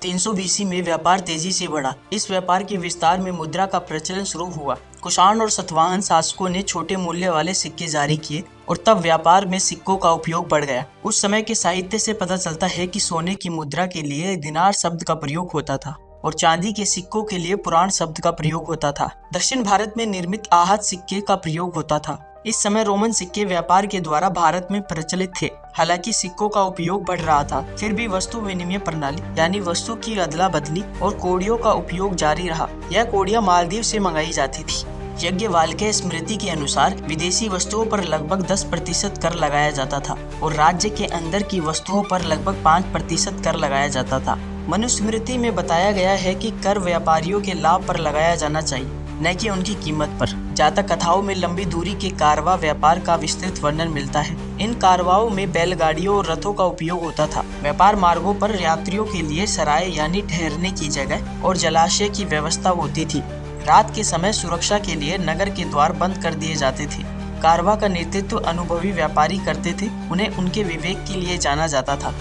300 BC में व्यापार तेजी से बढ़ा। इस व्यापार के विस्तार में मुद्रा का प्रचलन शुरू हुआ। कुषाण और सातवाहन शासकों ने छोटे मूल्य वाले सिक्के जारी किए और तब व्यापार में सिक्कों का उपयोग बढ़ गया। उस समय के साहित्य से पता चलता है कि सोने की मुद्रा के लिए दिनार शब्द का प्रयोग होता था और चांदी के सिक्कों के लिए पुराण शब्द का प्रयोग होता था। दक्षिण भारत में निर्मित आहत सिक्के का प्रयोग होता था। इस समय रोमन सिक्के व्यापार के द्वारा भारत में प्रचलित थे। हालांकि सिक्कों का उपयोग बढ़ रहा था, फिर भी वस्तु विनिमय प्रणाली यानी वस्तु की अदला बदली और कौड़ियों का उपयोग जारी रहा। यह कौड़ियां मालदीव से मंगाई जाती थी। याज्ञवल्क्य स्मृति के अनुसार विदेशी वस्तुओं पर लगभग 10% कर लगाया जाता था और राज्य के अंदर की वस्तुओं पर लगभग 5% कर लगाया जाता था। मनुस्मृति में बताया गया है कि कर व्यापारियों के लाभ पर लगाया जाना चाहिए, न कि उनकी कीमत पर। जातक कथाओं में लंबी दूरी के कारवा व्यापार का विस्तृत वर्णन मिलता है। इन कारवाओं में बैलगाड़ियों और रथों का उपयोग होता था। व्यापार मार्गों पर यात्रियों के लिए सराय यानी ठहरने की जगह और जलाशय की व्यवस्था होती थी। रात के समय सुरक्षा के लिए नगर के द्वार बंद कर दिए जाते थे। कारवा का नेतृत्व अनुभवी व्यापारी करते थे। उन्हें उनके विवेक के लिए जाना जाता था।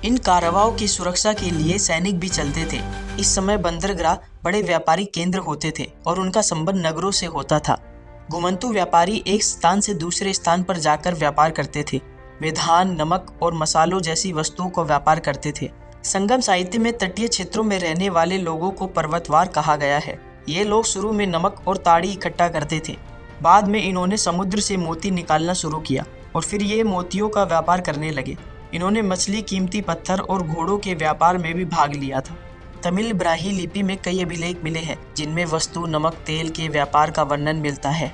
इन कारवाओं की सुरक्षा के लिए सैनिक भी चलते थे। इस समय बंदरगाह बड़े व्यापारिक केंद्र होते थे और उनका संबंध नगरों से होता था। घुमंतू व्यापारी एक स्थान से दूसरे स्थान पर जाकर व्यापार करते थे। वे धान, नमक और मसालों जैसी वस्तुओं को व्यापार करते थे। संगम साहित्य में तटीय क्षेत्रों में रहने वाले लोगों को पर्वतवार कहा गया है। ये लोग शुरू में नमक और ताड़ी इकट्ठा करते थे। बाद में इन्होंने समुद्र से मोती निकालना शुरू किया और फिर ये मोतियों का व्यापार करने लगे। इन्होंने मछली, कीमती पत्थर और घोड़ों के व्यापार में भी भाग लिया था। तमिल ब्राही लिपि में कई अभिलेख मिले हैं जिनमें वस्तु, नमक, तेल के व्यापार का वर्णन मिलता है।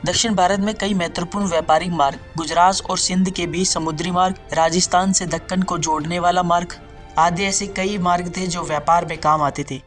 दक्षिण भारत में कई महत्वपूर्ण व्यापारिक मार्ग, गुजरात और सिंध के बीच समुद्री मार्ग, राजस्थान से दक्कन को जोड़ने वाला मार्ग आदि ऐसे कई मार्ग थे जो व्यापार में काम आते थे।